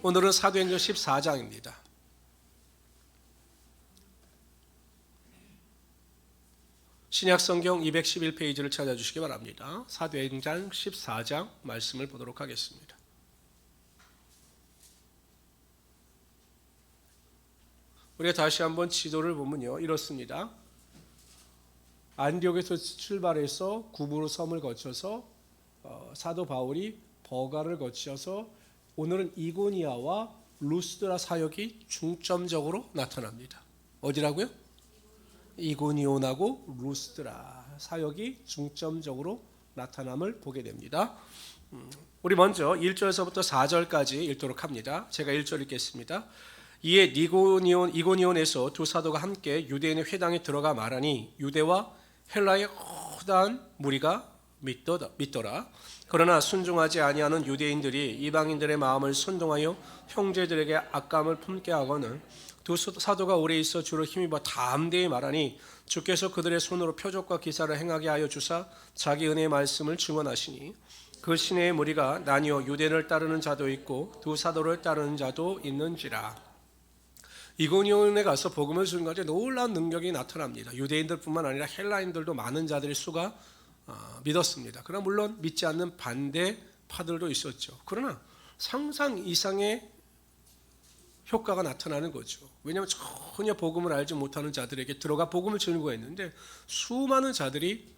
오늘은 사도행전 14장입니다. 신약성경 211페이지를 찾아주시기 바랍니다. 사도행전 14장 말씀을 보도록 하겠습니다. 우리가 다시 한번 지도를 보면요, 이렇습니다. 안디옥에서 출발해서 구브로 섬을 거쳐서 사도 바울이 버가를 거쳐서 오늘은 이고니아와 루스드라 사역이 중점적으로 나타납니다. 어디라고요? 이고니온하고 루스드라 사역이 중점적으로 나타남을 보게 됩니다. 우리 먼저 1절에서부터 4절까지 읽도록 합니다. 제가 1절 읽겠습니다. 이에 이고니온에서 두 사도가 함께 유대인의 회당에 들어가 말하니 유대와 헬라의 허다한 무리가 믿더라. 그러나 순종하지 아니하는 유대인들이 이방인들의 마음을 선동하여 형제들에게 악감을 품게 하거늘 두 사도가 오래 있어 주를 힘입어 담대히 말하니 주께서 그들의 손으로 표적과 기사를 행하게 하여 주사 자기 은혜의 말씀을 증언하시니 그 시내의 무리가 나뉘어 유대인을 따르는 자도 있고 두 사도를 따르는 자도 있는지라. 이고니온에 가서 복음을 주는 것에 놀라운 능력이 나타납니다. 유대인들뿐만 아니라 헬라인들도 많은 자들의 수가 믿었습니다. 그러나 물론 믿지 않는 반대파들도 있었죠. 그러나 상상 이상의 효과가 나타나는 거죠. 왜냐하면 전혀 복음을 알지 못하는 자들에게 들어가 복음을 전거했는데 수많은 자들이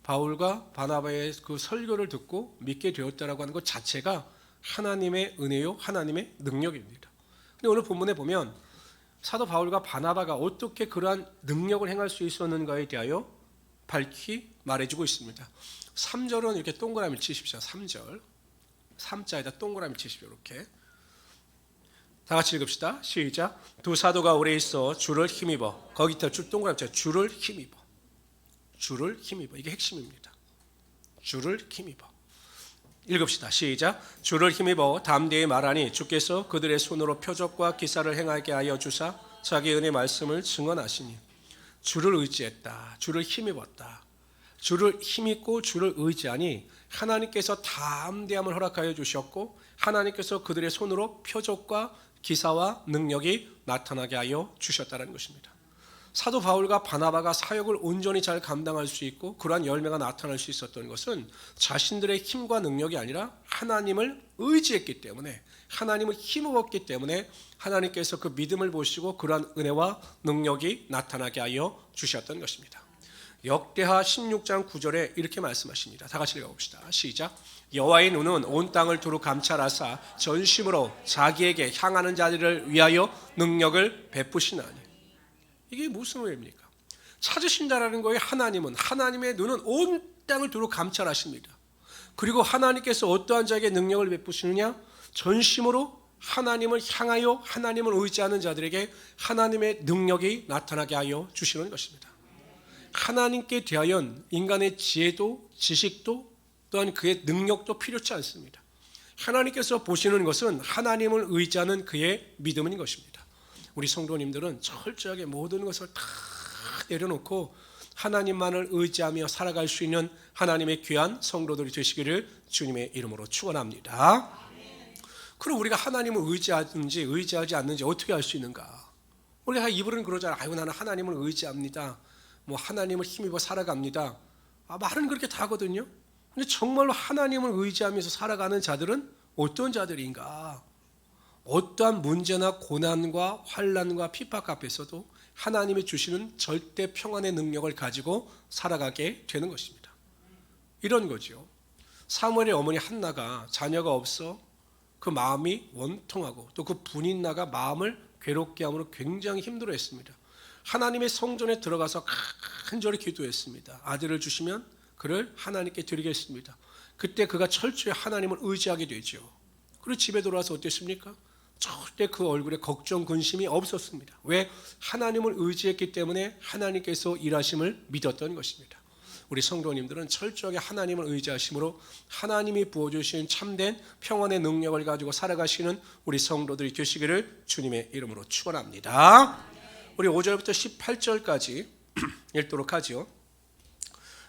바울과 바나바의 그 설교를 듣고 믿게 되었다라고 하는 것 자체가 하나님의 은혜요, 하나님의 능력입니다. 근데 오늘 본문에 보면 사도 바울과 바나바가 어떻게 그러한 능력을 행할 수 있었는가에 대하여 밝히 말해주고 있습니다. 3절은 이렇게 동그라미 치십시오. 3절 3자에다 동그라미 치십시오. 이렇게 다 같이 읽읍시다. 시작. 두 사도가 오래 있어 주를 힘입어. 거기다 동그라미 쳐. 주를 힘입어. 주를 힘입어. 이게 핵심입니다. 주를 힘입어. 읽읍시다. 시작. 주를 힘입어 담대히 말하니 주께서 그들의 손으로 표적과 기사를 행하게 하여 주사 자기 은혜 말씀을 증언하시니 주를 의지했다. 주를 힘입었다. 주를 힘입고 주를 의지하니 하나님께서 담대함을 허락하여 주셨고 하나님께서 그들의 손으로 표적과 기사와 능력이 나타나게 하여 주셨다는 것입니다. 사도 바울과 바나바가 사역을 온전히 잘 감당할 수 있고 그러한 열매가 나타날 수 있었던 것은 자신들의 힘과 능력이 아니라 하나님을 의지했기 때문에, 하나님을 힘입었기 때문에 하나님께서 그 믿음을 보시고 그러한 은혜와 능력이 나타나게 하여 주셨던 것입니다. 역대하 16장 9절에 이렇게 말씀하십니다. 다 같이 읽어봅시다. 시작. 여호와의 눈은 온 땅을 두루 감찰하사 전심으로 자기에게 향하는 자들을 위하여 능력을 베푸시나니. 이게 무슨 의미입니까? 찾으신다라는 거예요. 하나님은, 하나님의 눈은 온 땅을 두루 감찰하십니다. 그리고 하나님께서 어떠한 자에게 능력을 베푸시느냐? 전심으로 하나님을 향하여 하나님을 의지하는 자들에게 하나님의 능력이 나타나게 하여 주시는 것입니다. 하나님께 대하여 인간의 지혜도 지식도 또한 그의 능력도 필요치 않습니다. 하나님께서 보시는 것은 하나님을 의지하는 그의 믿음인 것입니다. 우리 성도님들은 철저하게 모든 것을 다 내려놓고 하나님만을 의지하며 살아갈 수 있는 하나님의 귀한 성도들이 되시기를 주님의 이름으로 축원합니다. 그럼 우리가 하나님을 의지하든지 의지하지 않는지 어떻게 알 수 있는가? 우리가 입으로는 그러잖아요. 아이고 나는 하나님을 의지합니다. 뭐 하나님을 힘입어 살아갑니다. 말은 그렇게 다 하거든요. 근데 정말로 하나님을 의지하면서 살아가는 자들은 어떤 자들인가? 어떠한 문제나 고난과 환난과 핍박 앞에서도 하나님이 주시는 절대 평안의 능력을 가지고 살아가게 되는 것입니다. 이런 거죠. 사무엘의 어머니 한나가 자녀가 없어 그 마음이 원통하고 또 그 분인나가 마음을 괴롭게 함으로 굉장히 힘들어했습니다. 하나님의 성전에 들어가서 간절히 기도했습니다. 아들을 주시면 그를 하나님께 드리겠습니다. 그때 그가 철저히 하나님을 의지하게 되죠. 그리고 집에 돌아와서 어땠습니까? 절대 그 얼굴에 걱정, 근심이 없었습니다. 왜? 하나님을 의지했기 때문에 하나님께서 일하심을 믿었던 것입니다. 우리 성도님들은 철저하게 하나님을 의지하심으로 하나님이 부어주신 참된 평안의 능력을 가지고 살아가시는 우리 성도들이 되시기를 주님의 이름으로 축원합니다. 우리 5절부터 18절까지 읽도록 하죠.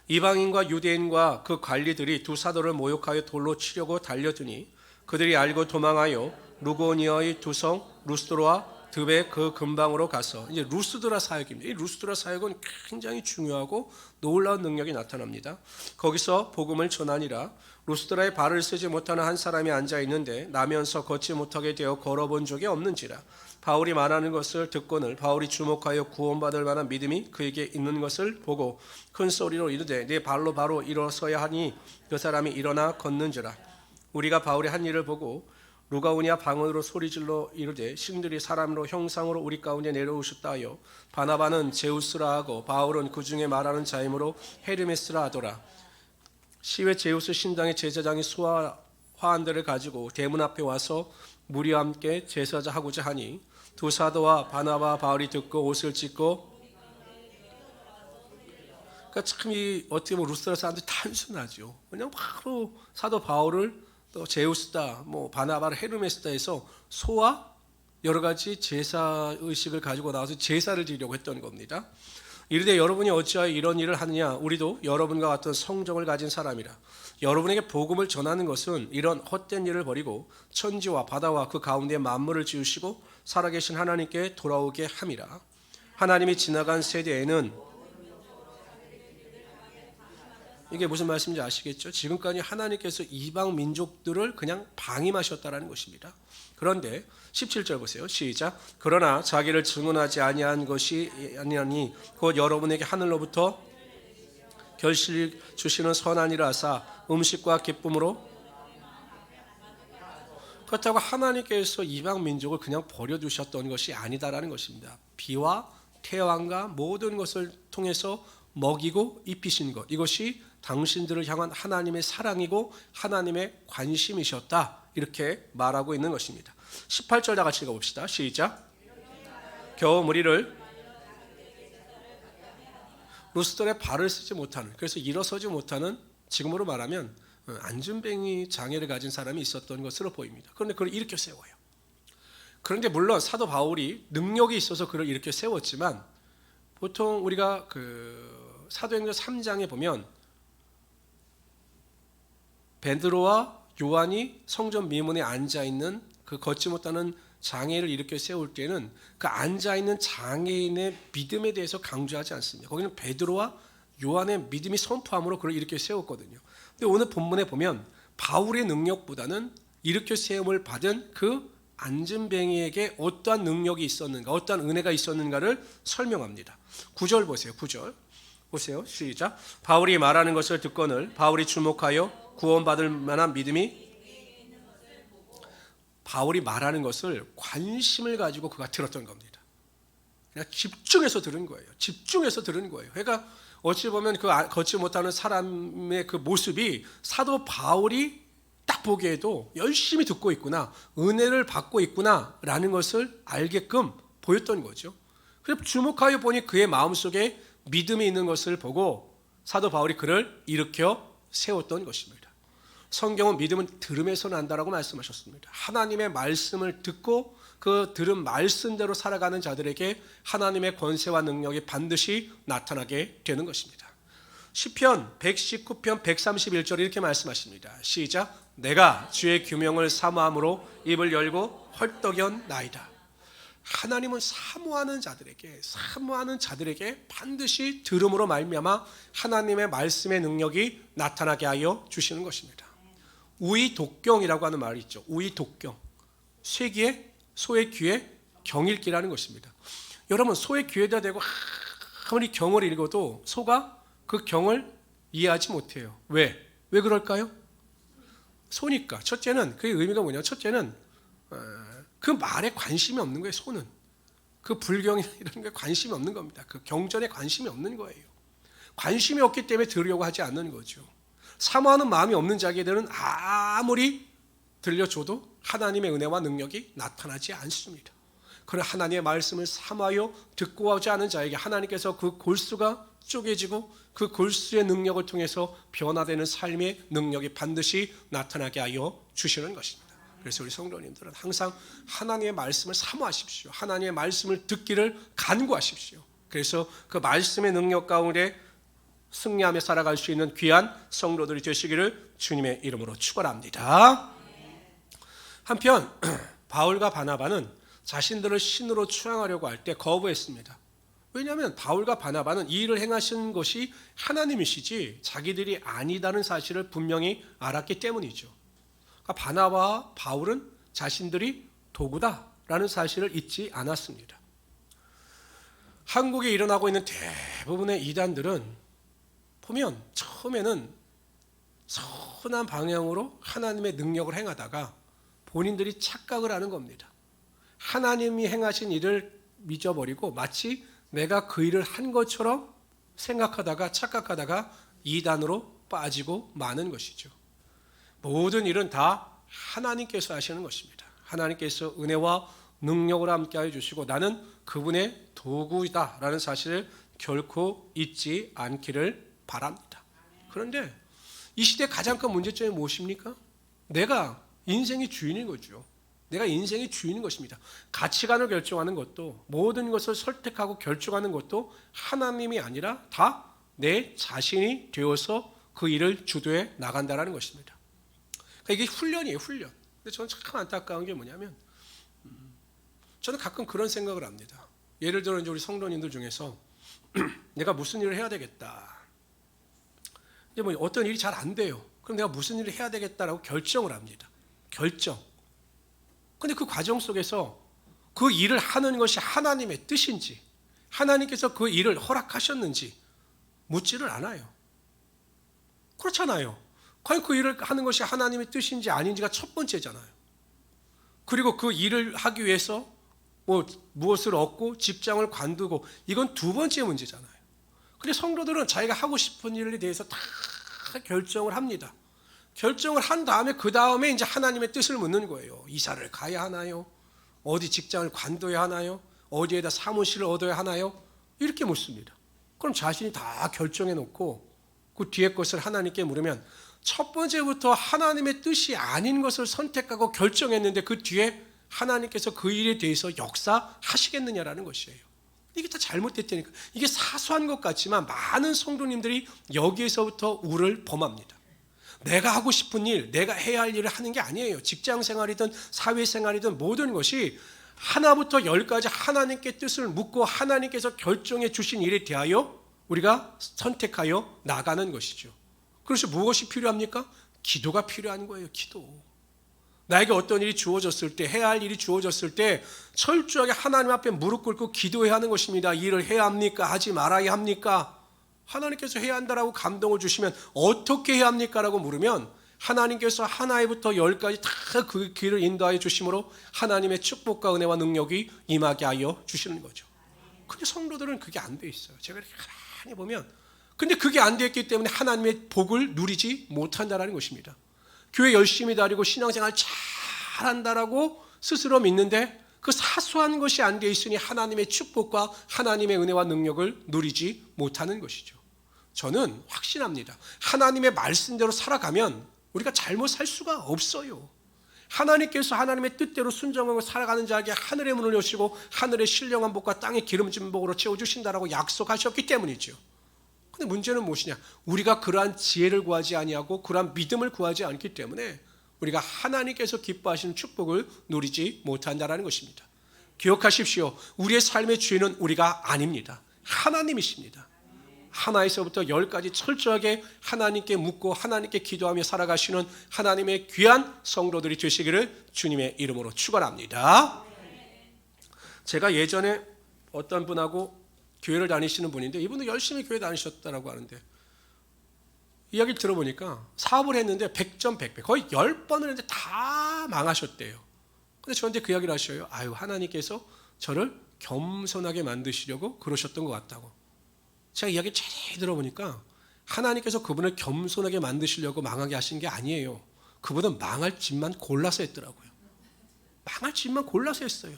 이방인과 유대인과 그 관리들이 두 사도를 모욕하여 돌로 치려고 달려드니 그들이 알고 도망하여 루고니아의 두 성 루스드라와 드베 그 근방으로 가서 이제 루스드라 사역입니다. 이 루스드라 사역은 굉장히 중요하고 놀라운 능력이 나타납니다. 거기서 복음을 전하니라. 루스드라에 발을 쓰지 못하는 한 사람이 앉아 있는데 나면서 걷지 못하게 되어 걸어본 적이 없는지라. 바울이 말하는 것을 듣고는 바울이 주목하여 구원받을 만한 믿음이 그에게 있는 것을 보고 큰 소리로 이르되 네 발로 바로 일어서야 하니 그 사람이 일어나 걷는지라. 우리가 바울의 한 일을 보고 루가오니아 방언으로 소리질러 이르되 신들이 사람으로 형상으로 우리 가운데 내려오셨다 하여 바나바는 제우스라 하고 바울은 그 중에 말하는 자이므로 헤르메스라 하더라. 시외 제우스 신당의 제사장이 수와 화환들을 가지고 대문 앞에 와서 무리와 함께 제사자 하고자 하니 두 사도와 바나바 바울이 듣고 옷을 찢고 그러니까 참 이 어떻게 보면 루스드라 사람들이 단순하죠. 그냥 바로 사도 바울을 또 제우스다, 뭐 바나바를 헤르메스다 해서 소와 여러 가지 제사 의식을 가지고 나와서 제사를 드리려고 했던 겁니다. 이르되 여러분이 어찌하여 이런 일을 하느냐? 우리도 여러분과 같은 성정을 가진 사람이라. 여러분에게 복음을 전하는 것은 이런 헛된 일을 버리고 천지와 바다와 그 가운데 만물을 지으시고 살아계신 하나님께 돌아오게 함이라. 하나님이 지나간 세대에는 이게 무슨 말씀인지 아시겠죠? 지금까지 하나님께서 이방 민족들을 그냥 방임하셨다라는 것입니다. 그런데 17절 보세요. 시작. 그러나 자기를 증언하지 아니한 것이 아니하니 곧 여러분에게 하늘로부터 결실 주시는 선한이라 하사 음식과 기쁨으로 그렇다고 하나님께서 이방 민족을 그냥 버려두셨던 것이 아니다라는 것입니다. 비와 태양과 모든 것을 통해서 먹이고 입히신 것, 이것이 당신들을 향한 하나님의 사랑이고 하나님의 관심이셨다, 이렇게 말하고 있는 것입니다. 18절 다 같이 읽어봅시다. 시작. 겨우 무리를 루스드라에 발을 쓰지 못하는, 그래서 일어서지 못하는, 지금으로 말하면 안전뱅이 장애를 가진 사람이 있었던 것으로 보입니다. 그런데 그걸 일으켜 세워요. 그런데 물론 사도 바울이 능력이 있어서 그를 일으켜 세웠지만 보통 우리가 그 사도행전 3장에 보면 베드로와 요한이 성전 미문에 앉아 있는 그 걷지 못하는 장애를 일으켜 세울 때는 그 앉아 있는 장애인의 믿음에 대해서 강조하지 않습니다. 거기는 베드로와 요한의 믿음이 선포함으로 그를 일으켜 세웠거든요. 근데 오늘 본문에 보면 바울의 능력보다는 일으켜 세움을 받은 그 안진뱅이에게 어떠한 능력이 있었는가, 어떠한 은혜가 있었는가를 설명합니다. 9절 보세요. 9절 보세요. 시작. 바울이 말하는 것을 듣거늘 바울이 주목하여 구원받을 만한 믿음이, 바울이 말하는 것을 관심을 가지고 그가 들었던 겁니다. 그냥 집중해서 들은 거예요. 집중해서 들은 거예요. 그러니까 어찌 보면 그 걷지 못하는 사람의 그 모습이 사도 바울이 딱 보기에도 열심히 듣고 있구나, 은혜를 받고 있구나 라는 것을 알게끔 보였던 거죠. 그래서 주목하여 보니 그의 마음속에 믿음이 있는 것을 보고 사도 바울이 그를 일으켜 세웠던 것입니다. 성경은 믿음은 들음에서 난다라고 말씀하셨습니다. 하나님의 말씀을 듣고 그 들은 말씀대로 살아가는 자들에게 하나님의 권세와 능력이 반드시 나타나게 되는 것입니다. 시편 119편 131절 이렇게 말씀하십니다. 시작. 내가 주의 규명을 사모함으로 입을 열고 헐떡였나이다. 하나님은 사모하는 자들에게 반드시 들음으로 말미암아 하나님의 말씀의 능력이 나타나게 하여 주시는 것입니다. 우의독경이라고 하는 말이 있죠. 우의독경. 쇠기에 소의 귀에 경읽기라는 것입니다. 여러분, 소의 귀에다 대고 아무리 경을 읽어도 소가 그 경을 이해하지 못해요. 왜 그럴까요? 소니까. 첫째는 그 의미가 뭐냐? 첫째는 그 말에 관심이 없는 거예요. 소는 그 불경이나 이런 게 관심이 없는 겁니다. 그 경전에 관심이 없는 거예요. 관심이 없기 때문에 들으려고 하지 않는 거죠. 사모하는 마음이 없는 자기들은 아무리 들려줘도 하나님의 은혜와 능력이 나타나지 않습니다. 그러나 하나님의 말씀을 사모하여 듣고 하지 않은 자에게 하나님께서 그 골수가 쪼개지고 그 골수의 능력을 통해서 변화되는 삶의 능력이 반드시 나타나게 하여 주시는 것입니다. 그래서 우리 성도님들은 항상 하나님의 말씀을 사모하십시오. 하나님의 말씀을 듣기를 간구하십시오. 그래서 그 말씀의 능력 가운데 승리하며 살아갈 수 있는 귀한 성도들이 되시기를 주님의 이름으로 축원합니다. 한편 바울과 바나바는 자신들을 신으로 추앙하려고 할 때 거부했습니다. 왜냐하면 바울과 바나바는 이 일을 행하신 것이 하나님이시지 자기들이 아니다는 사실을 분명히 알았기 때문이죠. 그러니까 바나바와 바울은 자신들이 도구다라는 사실을 잊지 않았습니다. 한국에 일어나고 있는 대부분의 이단들은 보면 처음에는 선한 방향으로 하나님의 능력을 행하다가 본인들이 착각을 하는 겁니다. 하나님이 행하신 일을 잊어버리고 마치 내가 그 일을 한 것처럼 생각하다가 착각하다가 이단으로 빠지고 마는 것이죠. 모든 일은 다 하나님께서 하시는 것입니다. 하나님께서 은혜와 능력을 함께하여 주시고 나는 그분의 도구이다라는 사실을 결코 잊지 않기를 바랍니다. 그런데 이 시대의 가장 큰 문제점이 무엇입니까? 내가 인생의 주인인 거죠. 내가 인생의 주인인 것입니다. 가치관을 결정하는 것도 모든 것을 선택하고 결정하는 것도 하나님이 아니라 다 내 자신이 되어서 그 일을 주도해 나간다는 것입니다. 그러니까 이게 훈련이에요, 훈련. 근데 저는 참 안타까운 게 뭐냐면 저는 가끔 그런 생각을 합니다. 예를 들어 이제 우리 성도님들 중에서 내가 무슨 일을 해야 되겠다. 이제 뭐 어떤 일이 잘 안 돼요. 그럼 내가 무슨 일을 해야 되겠다라고 결정을 합니다. 결정. 근데 그 과정 속에서 그 일을 하는 것이 하나님의 뜻인지 하나님께서 그 일을 허락하셨는지 묻지를 않아요. 그렇잖아요. 과연 그 일을 하는 것이 하나님의 뜻인지 아닌지가 첫 번째잖아요. 그리고 그 일을 하기 위해서 무엇을 얻고 직장을 관두고 이건 두 번째 문제잖아요. 근데 성도들은 자기가 하고 싶은 일에 대해서 다 결정을 합니다. 결정을 한 다음에 그 다음에 이제 하나님의 뜻을 묻는 거예요. 이사를 가야 하나요? 어디 직장을 관둬야 하나요? 어디에다 사무실을 얻어야 하나요? 이렇게 묻습니다. 그럼 자신이 다 결정해 놓고 그 뒤에 것을 하나님께 물으면 첫 번째부터 하나님의 뜻이 아닌 것을 선택하고 결정했는데 그 뒤에 하나님께서 그 일에 대해서 역사하시겠느냐라는 것이에요. 이게 다 잘못됐다니까. 이게 사소한 것 같지만 많은 성도님들이 여기에서부터 우를 범합니다. 내가 하고 싶은 일, 내가 해야 할 일을 하는 게 아니에요. 직장 생활이든 사회 생활이든 모든 것이 하나부터 열까지 하나님께 뜻을 묻고 하나님께서 결정해 주신 일에 대하여 우리가 선택하여 나가는 것이죠. 그래서 무엇이 필요합니까? 기도가 필요한 거예요. 기도. 나에게 어떤 일이 주어졌을 때, 해야 할 일이 주어졌을 때 철저하게 하나님 앞에 무릎 꿇고 기도해야 하는 것입니다. 이 일을 해야 합니까? 하지 말아야 합니까? 하나님께서 해야 한다라고 감동을 주시면 어떻게 해야 합니까? 라고 물으면 하나님께서 하나부터 열까지 다 그 길을 인도하여 주심으로 하나님의 축복과 은혜와 능력이 임하게 하여 주시는 거죠. 근데 성도들은 그게 안 돼 있어요. 제가 이렇게 가만히 보면 근데 그게 안 됐기 때문에 하나님의 복을 누리지 못한다는 것입니다. 교회 열심히 다니고 신앙생활 잘한다라고 스스로 믿는데 그 사소한 것이 안 돼 있으니 하나님의 축복과 하나님의 은혜와 능력을 누리지 못하는 것이죠. 저는 확신합니다. 하나님의 말씀대로 살아가면 우리가 잘못 살 수가 없어요. 하나님께서 하나님의 뜻대로 순종하고 살아가는 자에게 하늘의 문을 여시고 하늘의 신령한 복과 땅의 기름진 복으로 채워주신다라고 약속하셨기 때문이죠. 근데 문제는 무엇이냐? 우리가 그러한 지혜를 구하지 아니하고 그러한 믿음을 구하지 않기 때문에 우리가 하나님께서 기뻐하시는 축복을 누리지 못한다는 것입니다. 기억하십시오. 우리의 삶의 주인은 우리가 아닙니다. 하나님이십니다. 하나에서부터 열까지 철저하게 하나님께 묻고 하나님께 기도하며 살아가시는 하나님의 귀한 성도들이 되시기를 주님의 이름으로 축원합니다. 제가 예전에 어떤 분하고 교회를 다니시는 분인데 이분도 열심히 교회 다니셨다고 하는데 이야기를 들어보니까 사업을 했는데 100점 100배 거의 10번을 했는데 다 망하셨대요. 근데 저한테 그 이야기를 하셔요. 아유, 하나님께서 저를 겸손하게 만드시려고 그러셨던 것 같다고. 제가 이야기 자세히 들어보니까 하나님께서 그분을 겸손하게 만드시려고 망하게 하신 게 아니에요. 그분은 망할 짓만 골라서 했더라고요. 망할 짓만 골라서 했어요.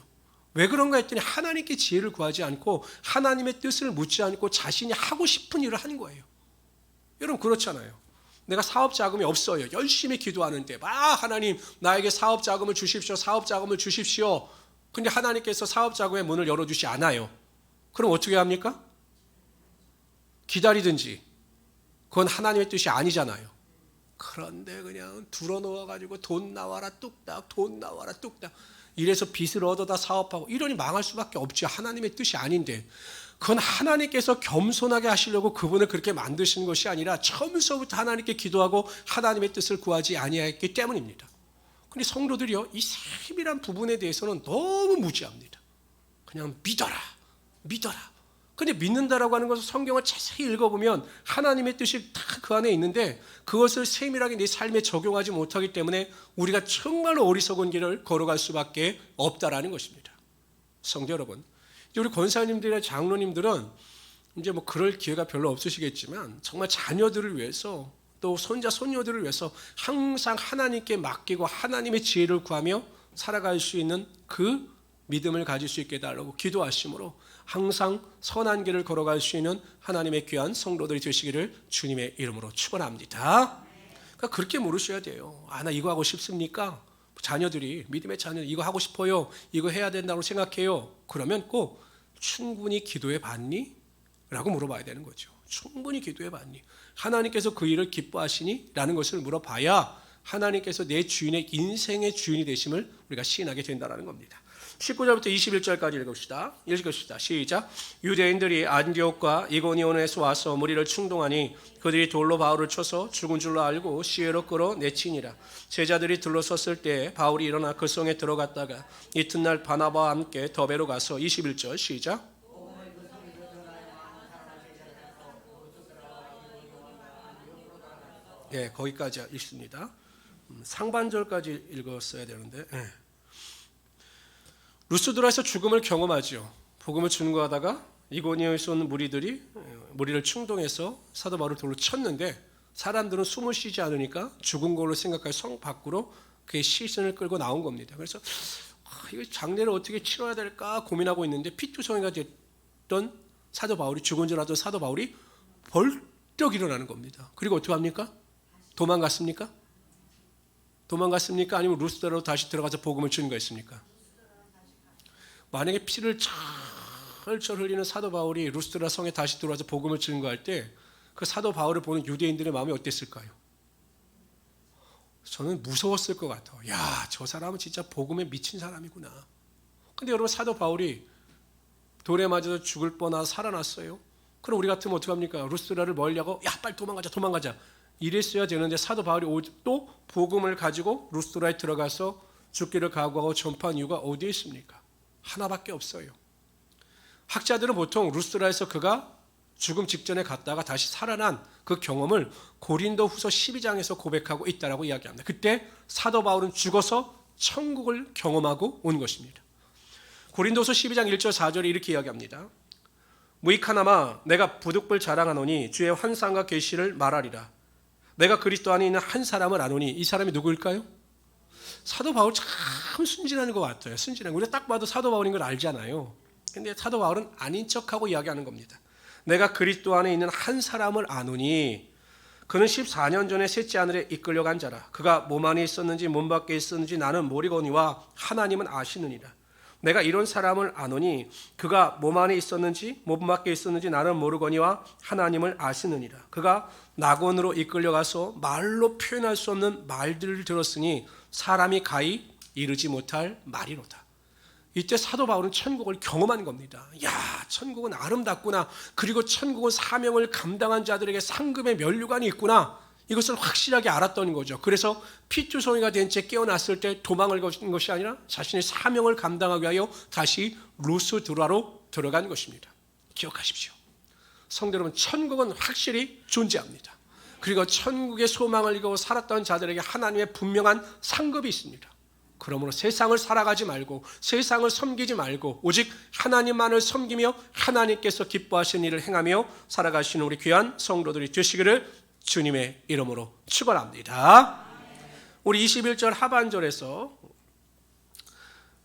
왜 그런가 했더니 하나님께 지혜를 구하지 않고 하나님의 뜻을 묻지 않고 자신이 하고 싶은 일을 하는 거예요. 여러분 그렇잖아요. 내가 사업 자금이 없어요. 열심히 기도하는데 하나님 나에게 사업 자금을 주십시오. 사업 자금을 주십시오. 근데 하나님께서 사업 자금의 문을 열어주지 않아요. 그럼 어떻게 합니까? 기다리든지. 그건 하나님의 뜻이 아니잖아요. 그런데 그냥 들어놓아가지고 돈 나와라 뚝딱 돈 나와라 뚝딱. 이래서 빚을 얻어다 사업하고 이러니 망할 수밖에 없지. 하나님의 뜻이 아닌데. 그건 하나님께서 겸손하게 하시려고 그분을 그렇게 만드신 것이 아니라 처음서부터 하나님께 기도하고 하나님의 뜻을 구하지 아니하였기 때문입니다. 근데 성도들이요, 이 세밀한 부분에 대해서는 너무 무지합니다. 그냥 믿어라. 근데 믿는다라고 하는 것을 성경을 자세히 읽어보면 하나님의 뜻이 다 그 안에 있는데 그것을 세밀하게 내 삶에 적용하지 못하기 때문에 우리가 정말로 어리석은 길을 걸어갈 수밖에 없다라는 것입니다. 성도 여러분, 우리 권사님들이나 장로님들은 이제 뭐 그럴 기회가 별로 없으시겠지만 정말 자녀들을 위해서 또 손자 손녀들을 위해서 항상 하나님께 맡기고 하나님의 지혜를 구하며 살아갈 수 있는 그 믿음을 가질 수 있게 해달라고 기도하심으로 항상 선한 길을 걸어갈 수 있는 하나님의 귀한 성도들이 되시기를 주님의 이름으로 축원합니다. 그러니까 그렇게 물으셔야 돼요. 나 이거 하고 싶습니까? 자녀들이, 믿음의 자녀들 이거 하고 싶어요, 이거 해야 된다고 생각해요. 그러면 꼭 충분히 기도해 봤니? 라고 물어봐야 되는 거죠. 충분히 기도해 봤니? 하나님께서 그 일을 기뻐하시니? 라는 것을 물어봐야 하나님께서 내 주인의 인생의 주인이 되심을 우리가 시인하게 된다는 겁니다. 19절부터 21절까지 읽읍시다. 시작. 유대인들이 안디옥과 이고니온에서 와서 무리를 충동하니 그들이 돌로 바울을 쳐서 죽은 줄로 알고 시외로 끌어내치니라. 제자들이 들러섰을 때 바울이 일어나 그 성에 들어갔다가 이튿날 바나바와 함께 더베로 가서 21절 시작. 예, 거기까지 읽습니다. 상반절까지 읽었어야 되는데. 루스드라에서 죽음을 경험하죠. 복음을 증거하다가 이고니온에서 온 무리들이 무리를 충동해서 사도 바울을 돌로 쳤는데 사람들은 숨을 쉬지 않으니까 죽은 걸로 생각하여 성 밖으로 그의 시신을 끌고 나온 겁니다. 그래서 이거 장례를 어떻게 치러야 될까 고민하고 있는데 피투성이가 됐던 사도 바울이, 죽은 줄 알았던 사도 바울이 벌떡 일어나는 겁니다. 그리고 어떻게 합니까? 도망갔습니까? 아니면 루스드라로 다시 들어가서 복음을 증거했습니까? 만약에 피를 철철 흘리는 사도 바울이 루스드라 성에 다시 들어와서 복음을 증거할 때 그 사도 바울을 보는 유대인들의 마음이 어땠을까요? 저는 무서웠을 것 같아요. 야, 저 사람은 진짜 복음에 미친 사람이구나. 근데 여러분, 사도 바울이 돌에 맞아서 죽을 뻔하다 살아났어요. 그럼 우리 같으면 어떻게 합니까? 루스드라를 멀리하고 야, 빨리 도망가자. 이랬어야 되는데 사도 바울이 또 복음을 가지고 루스드라에 들어가서 죽기를 각오하고 전파한 이유가 어디에 있습니까? 하나밖에 없어요. 학자들은 보통 루스드라에서 그가 죽음 직전에 갔다가 다시 살아난 그 경험을 고린도후서 12장에서 고백하고 있다라고 이야기합니다. 그때 사도 바울은 죽어서 천국을 경험하고 온 것입니다. 고린도후서 12장 1절 4절에 이렇게 이야기합니다. 무익하나마 내가 부득불 자랑하노니 주의 환상과 계시를 말하리라. 내가 그리스도 안에 있는 한 사람을 아노니. 이 사람이 누구일까요? 사도 바울 참 순진한 것 같아요. 우리가 딱 봐도 사도 바울인 걸 알잖아요. 근데 사도 바울은 아닌 척하고 이야기하는 겁니다. 내가 그리스도 안에 있는 한 사람을 아노니 그는 14년 전에 셋째 하늘에 이끌려간 자라. 그가 몸 안에 있었는지 몸 밖에 있었는지 나는 모르거니와 하나님은 아시느니라. 내가 이런 사람을 아노니 그가 몸 안에 있었는지 몸 밖에 있었는지 나는 모르거니와 하나님을 아시느니라. 그가 낙원으로 이끌려가서 말로 표현할 수 없는 말들을 들었으니 사람이 가히 이르지 못할 말이로다. 이때 사도 바울은 천국을 경험한 겁니다. 야, 천국은 아름답구나. 그리고 천국은 사명을 감당한 자들에게 상급의 면류관이 있구나. 이것을 확실하게 알았던 거죠. 그래서 피투성이가 된 채 깨어났을 때 도망을 거신 것이 아니라 자신의 사명을 감당하기 위하여 다시 루스드라로 들어간 것입니다. 기억하십시오. 성도 여러분, 천국은 확실히 존재합니다. 그리고 천국의 소망을 이루고 살았던 자들에게 하나님의 분명한 상급이 있습니다. 그러므로 세상을 살아가지 말고 세상을 섬기지 말고 오직 하나님만을 섬기며 하나님께서 기뻐하시는 일을 행하며 살아가시는 우리 귀한 성도들이 되시기를 주님의 이름으로 축원합니다. 우리 21절 하반절에서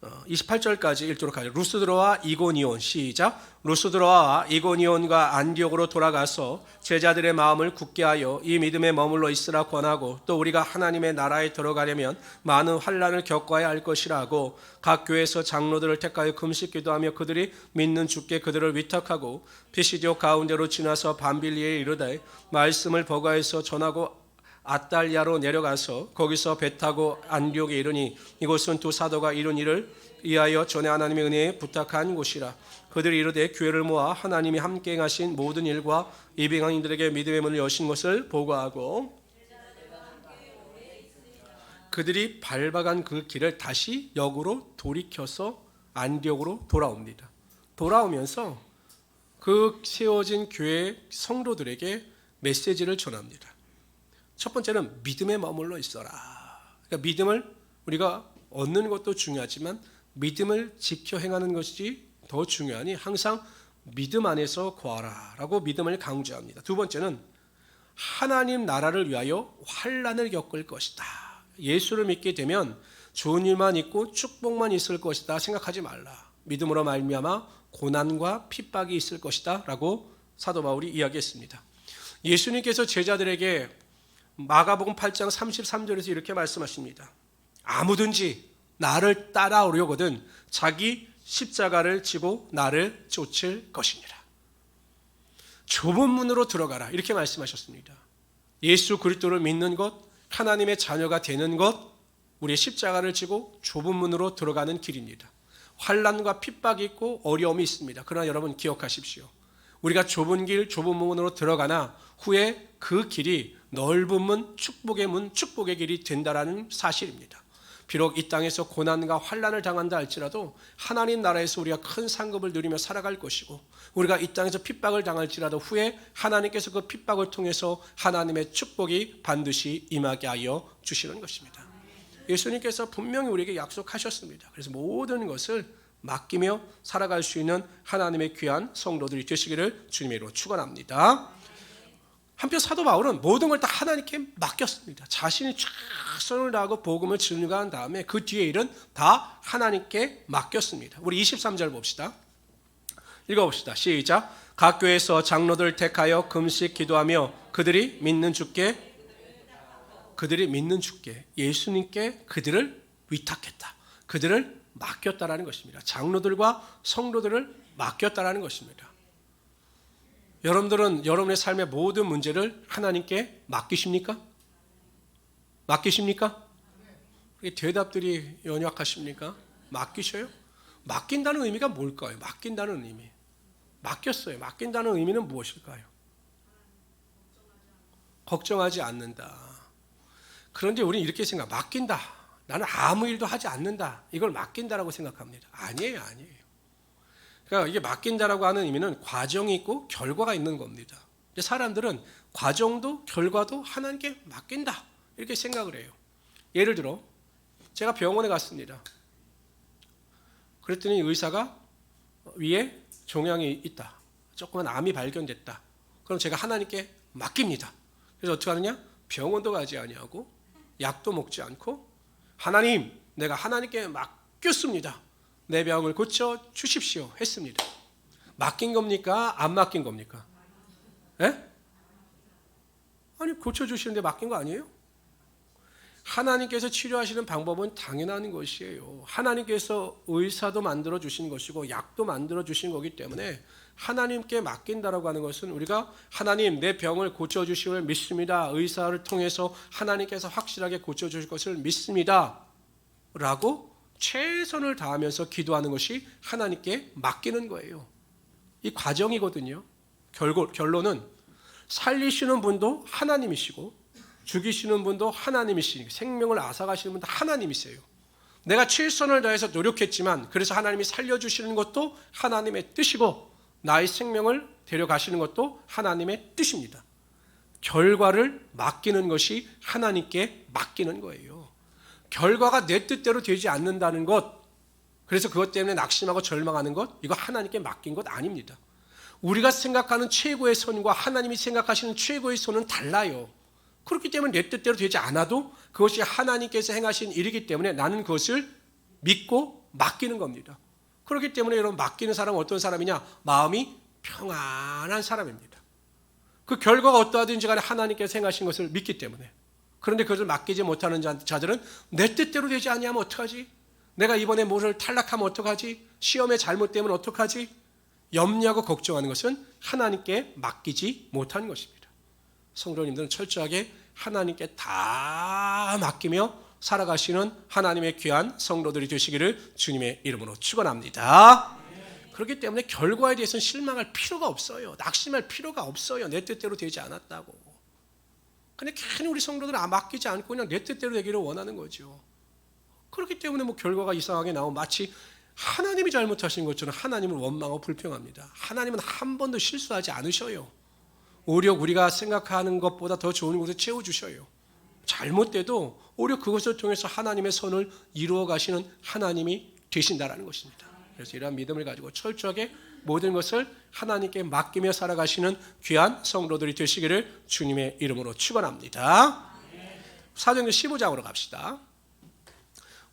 28절까지 읽도록 하죠. 루스드라와 이고니온 시작. 루스드라와 이고니온과 안디옥으로 돌아가서 제자들의 마음을 굳게 하여 이 믿음에 머물러 있으라 권하고 또 우리가 하나님의 나라에 들어가려면 많은 환난을 겪어야 할 것이라고 각 교회에서 장로들을 택하여 금식 기도하며 그들이 믿는 주께 그들을 위탁하고 피시디오 가운데로 지나서 밤빌리에 이르되 말씀을 버가에서 전하고 아달랴로 내려가서 거기서 배 타고 안디옥에 이르니 이곳은 두 사도가 이룬 일을 위하여 전에 하나님의 은혜에 부탁한 곳이라. 그들이 이르되 교회를 모아 하나님이 함께 행하신 모든 일과 이방인들에게 믿음의 문을 여신 것을 보고하고 그들이 밟아간 그 길을 다시 역으로 돌이켜서 안디옥으로 돌아옵니다. 돌아오면서 그 세워진 교회 성도들에게 메시지를 전합니다. 첫 번째는 믿음에 머물러 있어라. 그러니까 믿음을 우리가 얻는 것도 중요하지만 믿음을 지켜 행하는 것이 더 중요하니 항상 믿음 안에서 거하라 라고 믿음을 강조합니다. 두 번째는 하나님 나라를 위하여 환난을 겪을 것이다. 예수를 믿게 되면 좋은 일만 있고 축복만 있을 것이다 생각하지 말라. 믿음으로 말미암아 고난과 핍박이 있을 것이다 라고 사도 바울이 이야기했습니다. 예수님께서 제자들에게 마가복음 8장 33절에서 이렇게 말씀하십니다. 아무든지 나를 따라오려거든 자기 십자가를 지고 나를 쫓을 것이니라. 좁은 문으로 들어가라 이렇게 말씀하셨습니다. 예수 그리스도를 믿는 것, 하나님의 자녀가 되는 것, 우리의 십자가를 지고 좁은 문으로 들어가는 길입니다. 환난과 핍박이 있고 어려움이 있습니다. 그러나 여러분 기억하십시오. 우리가 좁은 길, 좁은 문으로 들어가나 후에 그 길이 넓은 문, 축복의 길이 된다라는 사실입니다. 비록 이 땅에서 고난과 환난을 당한다 할지라도 하나님 나라에서 우리가 큰 상급을 누리며 살아갈 것이고 우리가 이 땅에서 핍박을 당할지라도 후에 하나님께서 그 핍박을 통해서 하나님의 축복이 반드시 임하게 하여 주시는 것입니다. 예수님께서 분명히 우리에게 약속하셨습니다. 그래서 모든 것을 맡기며 살아갈 수 있는 하나님의 귀한 성도들이 되시기를 주님의 이름으로 축원합니다. 한편 사도 바울은 모든 걸 다 하나님께 맡겼습니다. 자신이 최선을 다하고 복음을 증거한 다음에 그 뒤에 일은 다 하나님께 맡겼습니다. 우리 23절 봅시다. 읽어봅시다. 시작. 각 교회에서 장로들 택하여 금식 기도하며 그들이 믿는 주께 예수님께 그들을 위탁했다. 그들을 맡겼다라는 것입니다. 장로들과 성도들을 맡겼다라는 것입니다. 여러분들은 여러분의 삶의 모든 문제를 하나님께 맡기십니까? 맡기십니까? 대답들이 연약하십니까? 맡기셔요? 맡긴다는 의미가 뭘까요? 맡긴다는 의미. 맡겼어요. 맡긴다는 의미는 무엇일까요? 걱정하지 않는다. 그런데 우리는 이렇게 생각, 맡긴다. 나는 아무 일도 하지 않는다. 이걸 맡긴다라고 생각합니다. 아니에요. 그러니까 이게 맡긴다라고 하는 의미는 과정이 있고 결과가 있는 겁니다. 사람들은 과정도 결과도 하나님께 맡긴다 이렇게 생각을 해요. 예를 들어 제가 병원에 갔습니다. 그랬더니 의사가 위에 종양이 있다. 조그만 암이 발견됐다. 그럼 제가 하나님께 맡깁니다. 그래서 어떻게 하느냐? 병원도 가지 아니하고 약도 먹지 않고 하나님, 내가 하나님께 맡겼습니다. 내 병을 고쳐 주십시오 했습니다. 맡긴 겁니까? 안 맡긴 겁니까? 예? 아니 고쳐주시는데 맡긴 거 아니에요? 하나님께서 치료하시는 방법은 당연한 것이에요. 하나님께서 의사도 만들어 주신 것이고 약도 만들어 주신 거기 때문에 하나님께 맡긴다라고 하는 것은 우리가 하나님 내 병을 고쳐주심을 믿습니다. 의사를 통해서 하나님께서 확실하게 고쳐주실 것을 믿습니다. 라고 최선을 다하면서 기도하는 것이 하나님께 맡기는 거예요. 이 과정이거든요. 결론은 살리시는 분도 하나님이시고 죽이시는 분도 하나님이시니까 생명을 앗아가시는 분도 하나님이세요. 내가 최선을 다해서 노력했지만 그래서 하나님이 살려주시는 것도 하나님의 뜻이고 나의 생명을 데려가시는 것도 하나님의 뜻입니다. 결과를 맡기는 것이 하나님께 맡기는 거예요. 결과가 내 뜻대로 되지 않는다는 것, 그래서 그것 때문에 낙심하고 절망하는 것, 이거 하나님께 맡긴 것 아닙니다. 우리가 생각하는 최고의 선과 하나님이 생각하시는 최고의 선은 달라요. 그렇기 때문에 내 뜻대로 되지 않아도 그것이 하나님께서 행하신 일이기 때문에 나는 그것을 믿고 맡기는 겁니다. 그렇기 때문에 여러분 맡기는 사람은 어떤 사람이냐? 마음이 평안한 사람입니다. 그 결과가 어떠하든지 간에 하나님께서 행하신 것을 믿기 때문에. 그런데 그것을 맡기지 못하는 자들은 내 뜻대로 되지 아니하면 어떡하지? 내가 이번에 뭐를 탈락하면 어떡하지? 시험에 잘못되면 어떡하지? 염려하고 걱정하는 것은 하나님께 맡기지 못하는 것입니다. 성도님들은 철저하게 하나님께 다 맡기며 살아가시는 하나님의 귀한 성도들이 되시기를 주님의 이름으로 축원합니다. 그렇기 때문에 결과에 대해서는 실망할 필요가 없어요. 낙심할 필요가 없어요. 내 뜻대로 되지 않았다고. 근데 괜히 우리 성도들은 맡기지 않고 그냥 내 뜻대로 되기를 원하는 거죠. 그렇기 때문에 뭐 결과가 이상하게 나오면 마치 하나님이 잘못하신 것처럼 하나님을 원망하고 불평합니다. 하나님은 한 번도 실수하지 않으셔요. 오히려 우리가 생각하는 것보다 더 좋은 곳에 채워주셔요. 잘못돼도 오히려 그것을 통해서 하나님의 선을 이루어 가시는 하나님이 되신다라는 것입니다. 그래서 이러한 믿음을 가지고 철저하게 모든 것을 하나님께 맡기며 살아가시는 귀한 성도들이 되시기를 주님의 이름으로 축원합니다. 사도행전 15장으로 갑시다.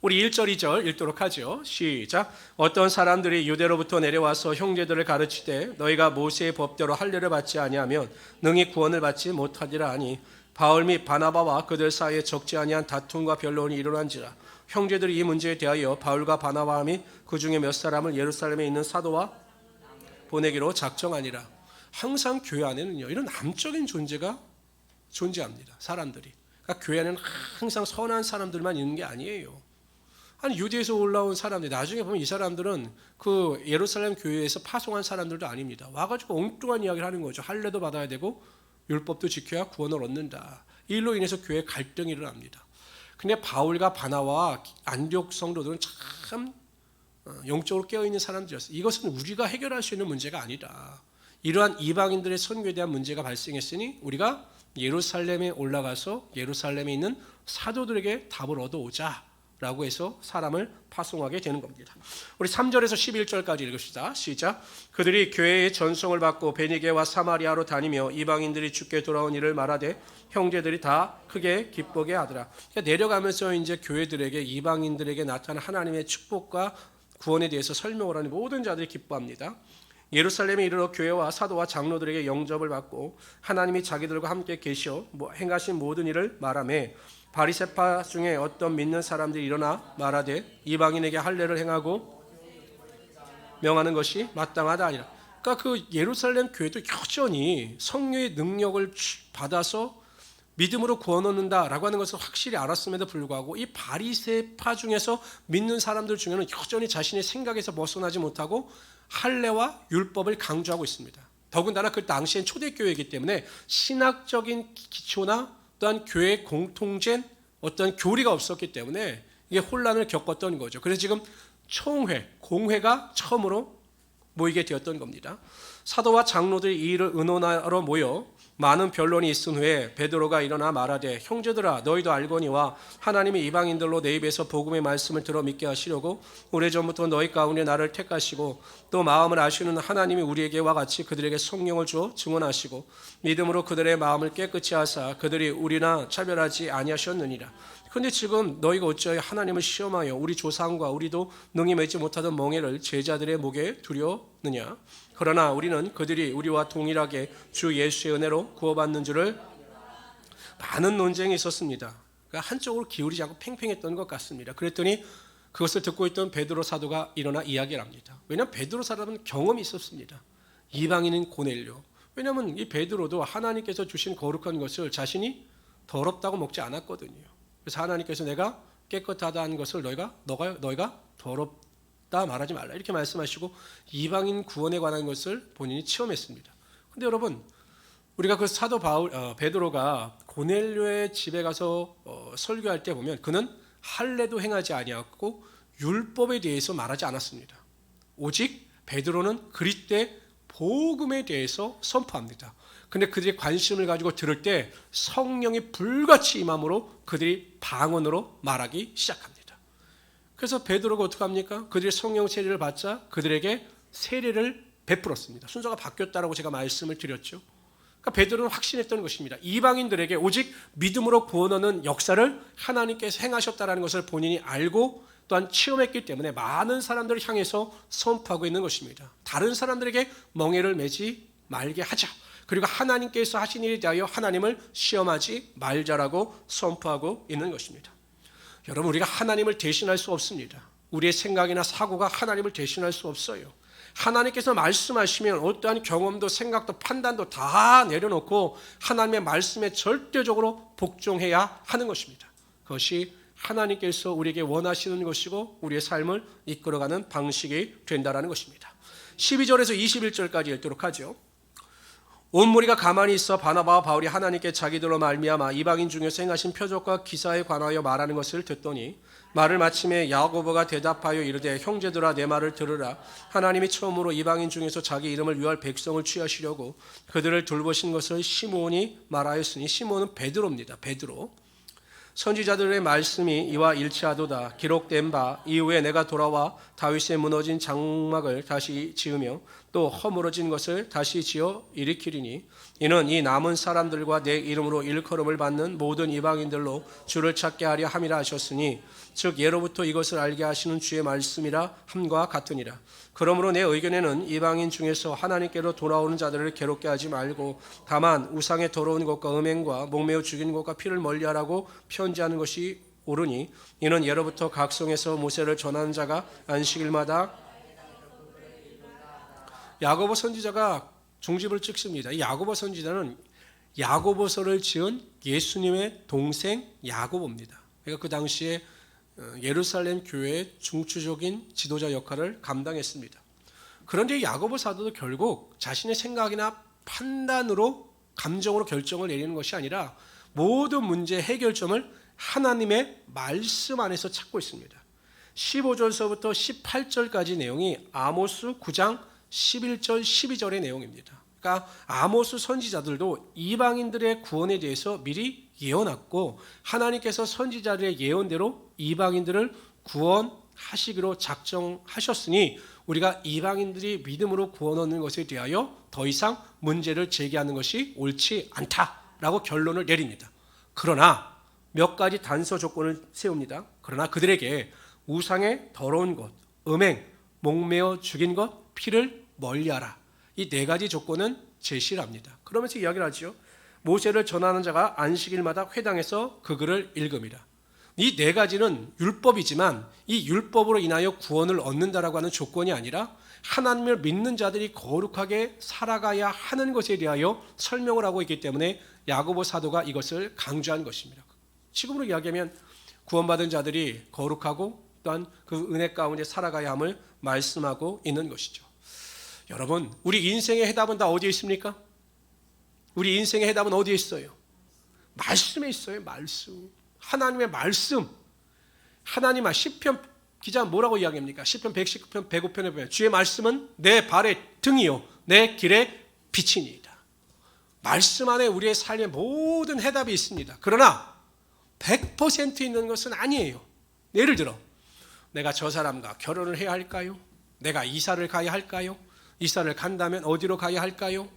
우리 1절 2절 읽도록 하죠. 시작. 어떤 사람들이 유대로부터 내려와서 형제들을 가르치되 너희가 모세의 법대로 할례를 받지 아니하면 능히 구원을 받지 못하리라 하니 바울 및 바나바와 그들 사이에 적지 아니한 다툼과 변론이 일어난지라. 형제들이 이 문제에 대하여 바울과 바나바 및 그 중에 몇 사람을 예루살렘에 있는 사도와 보내기로 작정하니라. 항상 교회 안에는요 이런 남적인 존재가 존재합니다. 사람들이. 그러니까 교회 안에는 항상 선한 사람들만 있는 게 아니에요. 아니 유대에서 올라온 사람들 나중에 보면 이 사람들은 그 예루살렘 교회에서 파송한 사람들도 아닙니다. 와가지고 엉뚱한 이야기를 하는 거죠. 할례도 받아야 되고 율법도 지켜야 구원을 얻는다. 이 일로 인해서 교회 갈등이 일어납니다. 근데 바울과 바나와 안디옥 성도들은 참 영적으로 깨어있는 사람들이었어요. 이것은 우리가 해결할 수 있는 문제가 아니다. 이러한 이방인들의 선교에 대한 문제가 발생했으니 우리가 예루살렘에 올라가서 예루살렘에 있는 사도들에게 답을 얻어오자 라고 해서 사람을 파송하게 되는 겁니다. 우리 3절에서 11절까지 읽읍시다. 시작. 그들이 교회의 전송을 받고 베니게와 사마리아로 다니며 이방인들이 주께 돌아온 일을 말하되 형제들이 다 크게 기쁘게 하더라. 그러니까 내려가면서 이제 교회들에게 이방인들에게 나타난 하나님의 축복과 구원에 대해서 설명을 하는 모든 자들이 기뻐합니다. 예루살렘에 이르러 교회와 사도와 장로들에게 영접을 받고 하나님이 자기들과 함께 계시어 행하신 모든 일을 말하며 바리새파 중에 어떤 믿는 사람들이 일어나 말하되 이방인에게 할례를 행하고 명하는 것이 마땅하다 아니라. 그러니까 그 예루살렘 교회도 여전히 성령의 능력을 받아서 믿음으로 구원 얻는다라고 하는 것을 확실히 알았음에도 불구하고 이 바리새파 중에서 믿는 사람들 중에는 여전히 자신의 생각에서 벗어나지 못하고 할례와 율법을 강조하고 있습니다. 더군다나 그 당시엔 초대교회이기 때문에 신학적인 기초나 또한 교회 공통된 어떤 교리가 없었기 때문에 이게 혼란을 겪었던 거죠. 그래서 지금 총회, 공회가 처음으로 모이게 되었던 겁니다. 사도와 장로들이 이 일을 의논하러 모여 많은 변론이 있은 후에 베드로가 일어나 말하되 형제들아 너희도 알거니와 하나님이 이방인들로 내 입에서 복음의 말씀을 들어 믿게 하시려고 오래전부터 너희 가운데 나를 택하시고 또 마음을 아시는 하나님이 우리에게와 같이 그들에게 성령을 주어 증언하시고 믿음으로 그들의 마음을 깨끗이 하사 그들이 우리나 차별하지 아니하셨느니라. 그런데 지금 너희가 어찌하여 하나님을 시험하여 우리 조상과 우리도 능히 맺지 못하던 멍에를 제자들의 목에 두려느냐. 그러나 우리는 그들이 우리와 동일하게 주 예수의 은혜로 구원받는 줄을. 많은 논쟁이 있었습니다. 그러니까 한쪽으로 기울이지 않고 팽팽했던 것 같습니다. 그랬더니 그것을 듣고 있던 베드로 사도가 일어나 이야기를 합니다. 왜냐하면 베드로 사도는 경험이 있었습니다. 이방인인 고넬료. 왜냐하면 이 베드로도 하나님께서 주신 거룩한 것을 자신이 더럽다고 먹지 않았거든요. 그래서 하나님께서 내가 깨끗하다는 것을 너희가 더럽다 말하지 말라 이렇게 말씀하시고 이방인 구원에 관한 것을 본인이 체험했습니다. 근데 여러분 우리가 그 사도 베드로가 고넬료의 집에 가서 설교할 때 보면 그는 할례도 행하지 아니하고 율법에 대해서 말하지 않았습니다. 오직 베드로는 그리스도의 복음에 대해서 선포합니다. 근데 그들이 관심을 가지고 들을 때 성령이 불같이 임함으로 그들이 방언으로 말하기 시작합니다. 그래서 베드로가 어떻게 합니까? 그들이 성령 세례를 받자 그들에게 세례를 베풀었습니다. 순서가 바뀌었다라고 제가 말씀을 드렸죠. 그러니까 베드로는 확신했던 것입니다. 이방인들에게 오직 믿음으로 구원 얻는 역사를 하나님께서 행하셨다는 것을 본인이 알고 또한 체험했기 때문에 많은 사람들을 향해서 선포하고 있는 것입니다. 다른 사람들에게 멍에를 매지 말게 하자. 그리고 하나님께서 하신 일에 대하여 하나님을 시험하지 말자라고 선포하고 있는 것입니다. 여러분 우리가 하나님을 대신할 수 없습니다. 우리의 생각이나 사고가 하나님을 대신할 수 없어요. 하나님께서 말씀하시면 어떠한 경험도 생각도 판단도 다 내려놓고 하나님의 말씀에 절대적으로 복종해야 하는 것입니다. 그것이 하나님께서 우리에게 원하시는 것이고 우리의 삶을 이끌어가는 방식이 된다는 것입니다. 12절에서 21절까지 읽도록 하죠. 온 무리가 가만히 있어 바나바와 바울이 하나님께 자기들로 말미암아 이방인 중에서 행하신 표적과 기사에 관하여 말하는 것을 듣더니 말을 마침에 야고보가 대답하여 이르되 형제들아 내 말을 들으라. 하나님이 처음으로 이방인 중에서 자기 이름을 위할 백성을 취하시려고 그들을 돌보신 것을 시므온이 말하였으니, 시므온은 베드로입니다. 베드로. 선지자들의 말씀이 이와 일치하도다. 기록된 바 이후에 내가 돌아와 다윗의 무너진 장막을 다시 지으며 또 허물어진 것을 다시 지어 일으키리니 이는 이 남은 사람들과 내 이름으로 일컬음을 받는 모든 이방인들로 주를 찾게 하려 함이라 하셨으니, 즉 예로부터 이것을 알게 하시는 주의 말씀이라 함과 같으니라. 그러므로 내 의견에는 이방인 중에서 하나님께로 돌아오는 자들을 괴롭게 하지 말고 다만 우상의 더러운 것과 음행과 목매어 죽인 것과 피를 멀리하라고 편지하는 것이 옳으니, 이는 예로부터 각성에서 모세를 전하는 자가 안식일마다 야고보 선지자가 종집을 찍습니다. 이 야고보 선지자는 야고보서를 지은 예수님의 동생 야고보입니다. 그러니까 그 당시에 예루살렘 교회의 중추적인 지도자 역할을 감당했습니다. 그런데 야고보 사도도 결국 자신의 생각이나 판단으로 감정으로 결정을 내리는 것이 아니라 모든 문제의 해결점을 하나님의 말씀 안에서 찾고 있습니다. 15절서부터 18절까지 내용이 아모스 9장 11절 12절의 내용입니다. 그러니까 아모스 선지자들도 이방인들의 구원에 대해서 미리 예언했고 하나님께서 선지자들의 예언대로 이방인들을 구원하시기로 작정하셨으니 우리가 이방인들이 믿음으로 구원 얻는 것에 대하여 더 이상 문제를 제기하는 것이 옳지 않다라고 결론을 내립니다. 그러나 몇 가지 단서 조건을 세웁니다. 그러나 그들에게 우상의 더러운 것, 음행, 목매어 죽인 것, 피를 멀리하라. 이 네 가지 조건은 제시를 합니다. 그러면서 이야기를 하죠. 모세를 전하는 자가 안식일마다 회당에서 그 글을 읽음이라. 이 네 가지는 율법이지만 이 율법으로 인하여 구원을 얻는다라고 하는 조건이 아니라 하나님을 믿는 자들이 거룩하게 살아가야 하는 것에 대하여 설명을 하고 있기 때문에 야고보 사도가 이것을 강조한 것입니다. 지금으로 이야기하면 구원받은 자들이 거룩하고 또한 그 은혜 가운데 살아가야 함을 말씀하고 있는 것이죠. 여러분, 우리 인생의 해답은 다 어디에 있습니까? 우리 인생의 해답은 어디에 있어요? 말씀에 있어요. 말씀. 하나님의 말씀. 하나님, 시편 기자 뭐라고 이야기합니까? 시편 119편 105편에 보면 주의 말씀은 내 발의 등이요 내 길의 빛이니이다. 말씀 안에 우리의 삶의 모든 해답이 있습니다. 그러나 100% 있는 것은 아니에요. 예를 들어 내가 저 사람과 결혼을 해야 할까요? 내가 이사를 가야 할까요? 이사를 간다면 어디로 가야 할까요?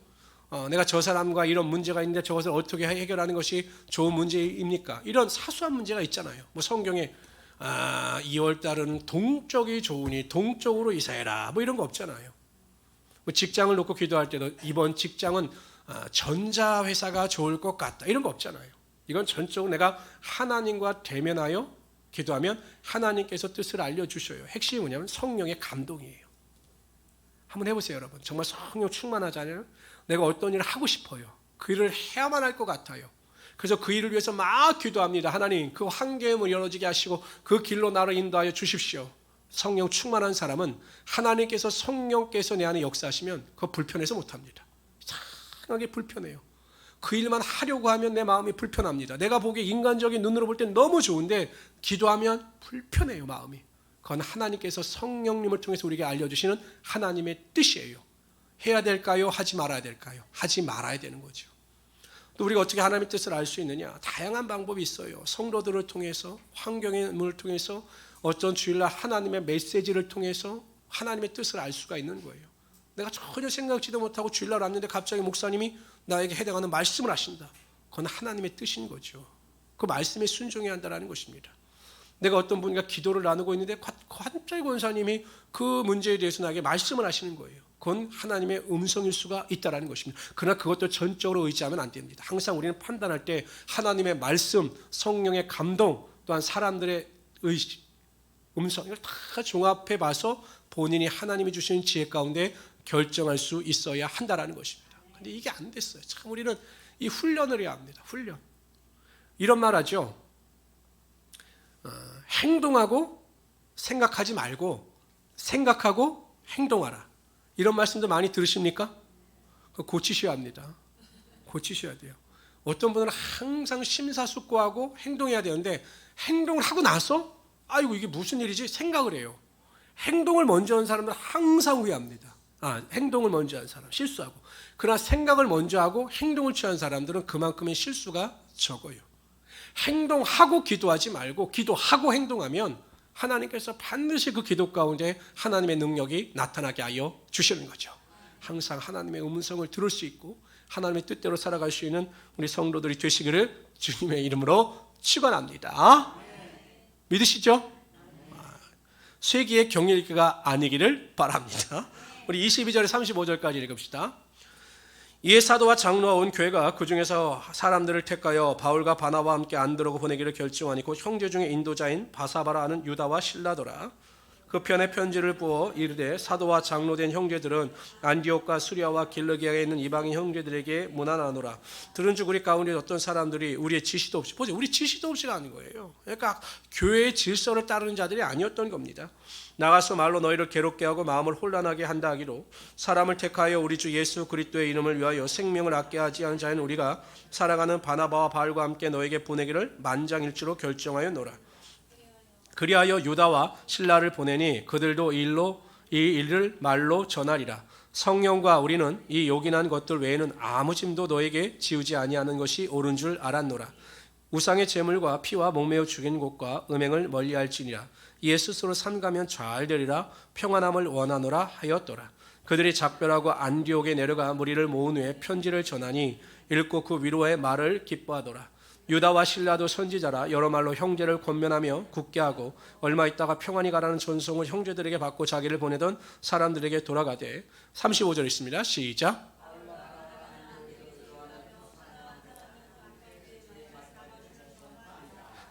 내가 저 사람과 이런 문제가 있는데 저것을 어떻게 해결하는 것이 좋은 문제입니까? 이런 사소한 문제가 있잖아요. 뭐 성경에 2월달은 동쪽이 좋으니 동쪽으로 이사해라 뭐 이런 거 없잖아요. 뭐 직장을 놓고 기도할 때도 이번 직장은 전자회사가 좋을 것 같다 이런 거 없잖아요. 이건 전적으로 내가 하나님과 대면하여 기도하면 하나님께서 뜻을 알려주셔요. 핵심이 뭐냐면 성령의 감동이에요. 한번 해보세요, 여러분. 정말 성령 충만하잖아요. 내가 어떤 일을 하고 싶어요. 그 일을 해야만 할 것 같아요. 그래서 그 일을 위해서 막 기도합니다. 하나님, 그 한계의 문 열어지게 하시고 그 길로 나를 인도하여 주십시오. 성령 충만한 사람은 하나님께서 성령께서 내 안에 역사하시면 그거 불편해서 못합니다. 이상하게 불편해요. 그 일만 하려고 하면 내 마음이 불편합니다. 내가 보기에 인간적인 눈으로 볼 땐 너무 좋은데 기도하면 불편해요, 마음이. 그건 하나님께서 성령님을 통해서 우리에게 알려주시는 하나님의 뜻이에요. 해야 될까요? 하지 말아야 될까요? 하지 말아야 되는 거죠. 또 우리가 어떻게 하나님의 뜻을 알 수 있느냐? 다양한 방법이 있어요. 성도들을 통해서, 환경의 문을 통해서, 어떤 주일날 하나님의 메시지를 통해서 하나님의 뜻을 알 수가 있는 거예요. 내가 전혀 생각지도 못하고 주일날 왔는데 갑자기 목사님이 나에게 해당하는 말씀을 하신다. 그건 하나님의 뜻인 거죠. 그 말씀에 순종해야 한다는 것입니다. 내가 어떤 분과 기도를 나누고 있는데 갑자기 권사님이 그 문제에 대해서 나에게 말씀을 하시는 거예요. 그건 하나님의 음성일 수가 있다는 것입니다. 그러나 그것도 전적으로 의지하면 안 됩니다. 항상 우리는 판단할 때 하나님의 말씀, 성령의 감동, 또한 사람들의 의식, 음성 이걸 다 종합해 봐서 본인이 하나님이 주신 지혜 가운데 결정할 수 있어야 한다라는 것입니다. 근데 이게 안 됐어요. 참 우리는 이 훈련을 해야 합니다. 훈련. 이런 말 하죠. 행동하고 생각하지 말고 생각하고 행동하라. 이런 말씀도 많이 들으십니까? 그거 고치셔야 합니다. 고치셔야 돼요. 어떤 분은 항상 심사숙고하고 행동해야 되는데 행동을 하고 나서 아이고 이게 무슨 일이지 생각을 해요. 행동을 먼저 한 사람은 항상 후회합니다. 행동을 먼저 한 사람 실수하고, 그러나 생각을 먼저 하고 행동을 취한 사람들은 그만큼의 실수가 적어요. 행동하고 기도하지 말고 기도하고 행동하면 하나님께서 반드시 그 기도 가운데 하나님의 능력이 나타나게 하여 주시는 거죠. 항상 하나님의 음성을 들을 수 있고 하나님의 뜻대로 살아갈 수 있는 우리 성도들이 되시기를 주님의 이름으로 축원합니다. 믿으시죠? 쇠기의 경일기가 아니기를 바랍니다. 우리 22절에 35절까지 읽읍시다. 이에 사도와 장로와 온 교회가 그 중에서 사람들을 택하여 바울과 바나바와 함께 안드로고 보내기를 결정하니 곧 형제 중에 인도자인 바사바라 하는 유다와 실라더라. 그 편에 편지를 부어 이르되 사도와 장로된 형제들은 안디옥과 수리아와 길르기아에 있는 이방인 형제들에게 문안하노라. 들은 즉 우리 가운데 어떤 사람들이 우리의 지시도 없이, 보세요, 우리 지시도 없이가 아닌 거예요. 그러니까 교회의 질서를 따르는 자들이 아니었던 겁니다. 나가서 말로 너희를 괴롭게 하고 마음을 혼란하게 한다 하기로 사람을 택하여 우리 주 예수 그리스도의 이름을 위하여 생명을 아껴 하지 않은 자는 우리가 사랑하는 바나바와 바울과 함께 너에게 보내기를 만장일치로 결정하였노라. 그리하여 유다와 실라를 보내니 그들도 이 일을 말로 전하리라. 성령과 우리는 이 요긴한 것들 외에는 아무 짐도 너에게 지우지 아니하는 것이 옳은 줄 알았노라. 우상의 제물과 피와 목매어 죽인 곳과 음행을 멀리할지니라. 이에 스스로 삼가면 잘 되리라. 평안함을 원하노라 하였더라. 그들이 작별하고 안디옥에 내려가 무리를 모은 후에 편지를 전하니 읽고 그 위로의 말을 기뻐하더라. 유다와 실라도 선지자라 여러 말로 형제를 권면하며 굳게 하고 얼마 있다가 평안히 가라는 전송을 형제들에게 받고 자기를 보내던 사람들에게 돌아가되 35절 있습니다. 시작.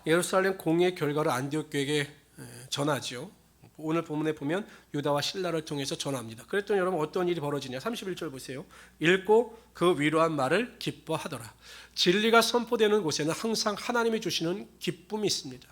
예루살렘 공의의 결과를 안디옥 교회에게 전하죠. 오늘 본문에 보면 유다와 실라를 통해서 전합니다. 그랬더니 여러분 어떤 일이 벌어지냐. 31절 보세요. 읽고 그 위로한 말을 기뻐하더라. 진리가 선포되는 곳에는 항상 하나님이 주시는 기쁨이 있습니다.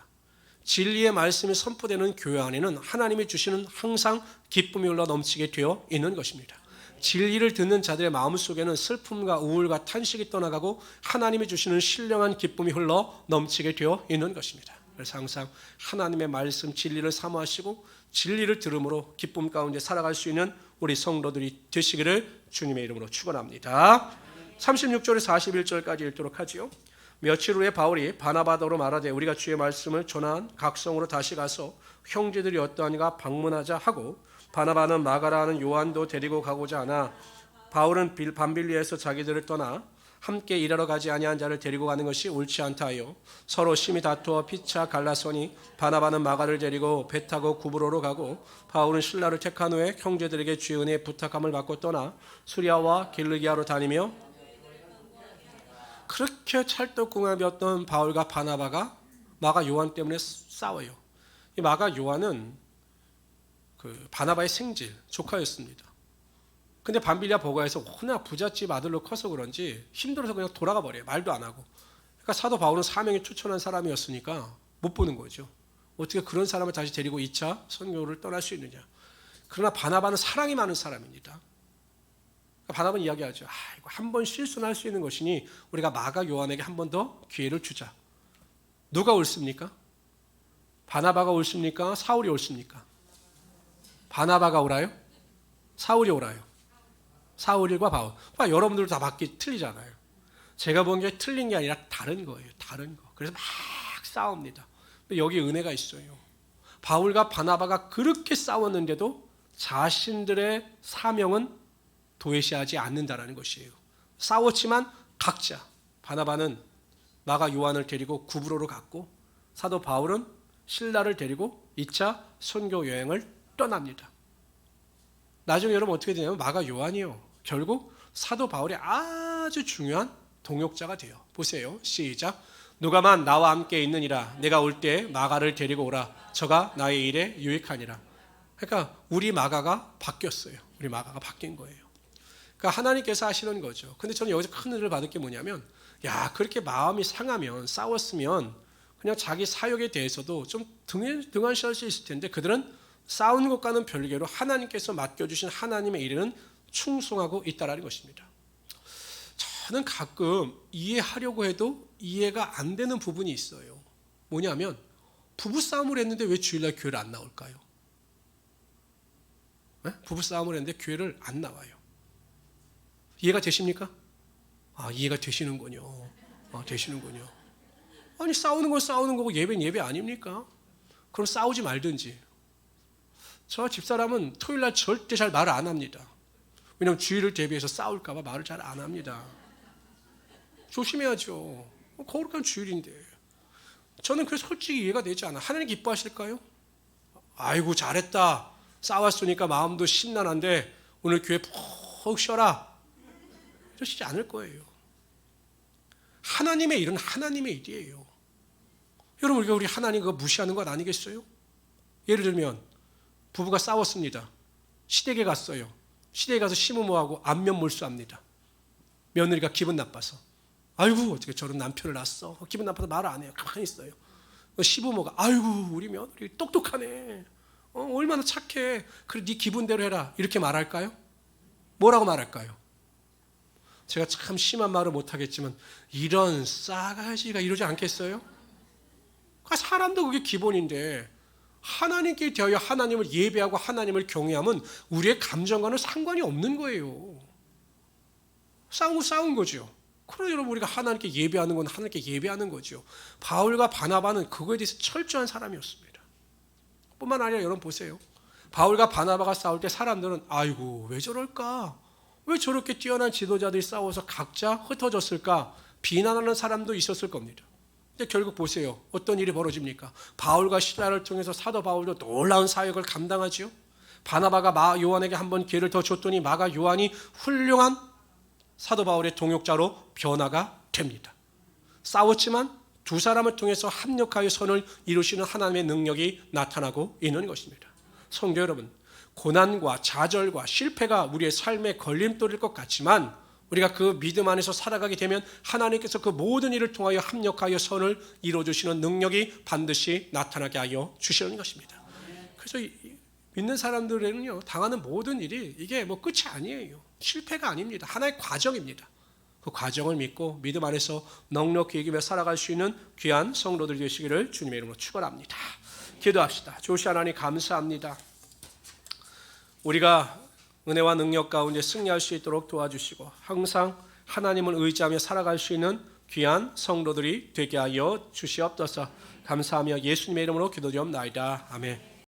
진리의 말씀이 선포되는 교회 안에는 하나님이 주시는 항상 기쁨이 흘러 넘치게 되어 있는 것입니다. 진리를 듣는 자들의 마음속에는 슬픔과 우울과 탄식이 떠나가고 하나님이 주시는 신령한 기쁨이 흘러 넘치게 되어 있는 것입니다. 그래서 항상 하나님의 말씀 진리를 사모하시고 진리를 들음으로 기쁨 가운데 살아갈 수 있는 우리 성도들이 되시기를 주님의 이름으로 축원합니다. 36절에서 41절까지 읽도록 하지요. 며칠 후에 바울이 바나바더로 말하되 우리가 주의 말씀을 전한 각성으로 다시 가서 형제들이 어떠하니가 방문하자 하고 바나바는 마가라 하는 요한도 데리고 가고자 하나 바울은 밤빌리에서 자기들을 떠나 함께 일하러 가지 아니한 자를 데리고 가는 것이 옳지 않다 하여 서로 심히 다투어 피차 갈라서니 바나바는 마가를 데리고 배 타고 구브로로 가고 바울은 실라를 택한 후에 형제들에게 주의 은혜의 부탁함을 받고 떠나 수리아와 길르기아로 다니며 그렇게 찰떡궁합이었던 바울과 바나바가 마가 요한 때문에 싸워요. 이 마가 요한은 그 바나바의 생질 조카였습니다. 근데 밤빌리아 보고에서 워낙 부잣집 아들로 커서 그런지 힘들어서 그냥 돌아가 버려요. 말도 안 하고. 그러니까 사도 바울은 사명에 추천한 사람이었으니까 못 보는 거죠. 어떻게 그런 사람을 다시 데리고 2차 선교를 떠날 수 있느냐. 그러나 바나바는 사랑이 많은 사람입니다. 그러니까 바나바는 이야기하죠. 이거 한 번 실수는 할 수 있는 것이니 우리가 마가 요한에게 한 번 더 기회를 주자. 누가 옳습니까? 바나바가 옳습니까? 사울이 옳습니까? 바나바가 옳아요? 사울이 옳아요? 사울과 바울. 여러분들도 다 맞기 틀리잖아요. 제가 본 게 틀린 게 아니라 다른 거예요. 다른 거. 그래서 막 싸웁니다. 여기 은혜가 있어요. 바울과 바나바가 그렇게 싸웠는데도 자신들의 사명은 도외시하지 않는다라는 것이에요. 싸웠지만 각자. 바나바는 마가 요한을 데리고 구브로로 갔고 사도 바울은 실라를 데리고 2차 선교 여행을 떠납니다. 나중에 여러분 어떻게 되냐면 마가 요한이요. 결국 사도 바울이 아주 중요한 동역자가 돼요. 보세요. 시작. 누가만 나와 함께 있느니라. 내가 올 때 마가를 데리고 오라. 저가 나의 일에 유익하니라. 그러니까 우리 마가가 바뀌었어요. 우리 마가가 바뀐 거예요. 그러니까 하나님께서 하시는 거죠. 근데 저는 여기서 큰 은혜를 받을 게 뭐냐면, 야, 그렇게 마음이 상하면, 싸웠으면 그냥 자기 사역에 대해서도 좀 등한시할 수 있을 텐데, 그들은 싸우는 것과는 별개로 하나님께서 맡겨주신 하나님의 일에는 충성하고 있다라는 것입니다. 저는 가끔 이해하려고 해도 이해가 안 되는 부분이 있어요. 뭐냐면, 부부싸움을 했는데 왜 주일날 교회를 안 나올까요? 네? 부부싸움을 했는데 교회를 안 나와요. 이해가 되십니까? 아, 이해가 되시는군요. 되시는군요. 아니, 싸우는 건 싸우는 거고 예배는 예배 아닙니까? 그럼 싸우지 말든지. 저 집사람은 토요일날 절대 잘 말을 안 합니다. 왜냐하면 주일을 대비해서 싸울까 봐 말을 잘 안 합니다. 조심해야죠. 거룩한 주일인데. 저는 그래서 솔직히 이해가 되지 않아. 하나님 기뻐하실까요? 아이고 잘했다. 싸웠으니까 마음도 심란한데 오늘 교회 푹 쉬어라. 이러시지 않을 거예요. 하나님의 일은 하나님의 일이에요. 여러분, 우리 하나님 그거 무시하는 건 아니겠어요? 예를 들면 부부가 싸웠습니다. 시댁에 갔어요. 시댁에 가서 시부모하고 안면 몰수합니다. 며느리가 기분 나빠서, 아이고 어떻게 저런 남편을 낳았어. 기분 나빠서 말을 안 해요. 가만히 있어요. 시부모가, 아이고 우리 며느리 똑똑하네. 얼마나 착해. 그래 네 기분대로 해라. 이렇게 말할까요? 뭐라고 말할까요? 제가 참 심한 말을 못하겠지만 이런 싸가지가 이러지 않겠어요? 사람도 그게 기본인데, 하나님께 대하여 하나님을 예배하고 하나님을 경외하면 우리의 감정과는 상관이 없는 거예요. 싸운 거죠. 그러나 여러분, 우리가 하나님께 예배하는 건 하나님께 예배하는 거죠. 바울과 바나바는 그거에 대해서 철저한 사람이었습니다. 뿐만 아니라 여러분 보세요. 바울과 바나바가 싸울 때 사람들은 아이고 왜 저럴까? 왜 저렇게 뛰어난 지도자들이 싸워서 각자 흩어졌을까? 비난하는 사람도 있었을 겁니다. 근데 결국 보세요. 어떤 일이 벌어집니까? 바울과 시라를 통해서 사도 바울도 놀라운 사역을 감당하지요. 바나바가 요한에게 한번 기회를 더 줬더니 마가 요한이 훌륭한 사도 바울의 동역자로 변화가 됩니다. 싸웠지만 두 사람을 통해서 합력하여 선을 이루시는 하나님의 능력이 나타나고 있는 것입니다. 성도 여러분, 고난과 좌절과 실패가 우리의 삶의 걸림돌일 것 같지만 우리가 그 믿음 안에서 살아가게 되면 하나님께서 그 모든 일을 통하여 합력하여 선을 이루어주시는 능력이 반드시 나타나게 하여 주시는 것입니다. 그래서 믿는 사람들에는요, 당하는 모든 일이 이게 뭐 끝이 아니에요. 실패가 아닙니다. 하나의 과정입니다. 그 과정을 믿고 믿음 안에서 넉넉히 이기며 살아갈 수 있는 귀한 성도들 되시기를 주님의 이름으로 축원합니다. 기도합시다. 좋으신 하나님 감사합니다. 우리가 은혜와 능력 가운데 승리할 수 있도록 도와주시고 항상 하나님을 의지하며 살아갈 수 있는 귀한 성도들이 되게 하여 주시옵소서. 감사하며 예수님의 이름으로 기도드리옵나이다. 아멘.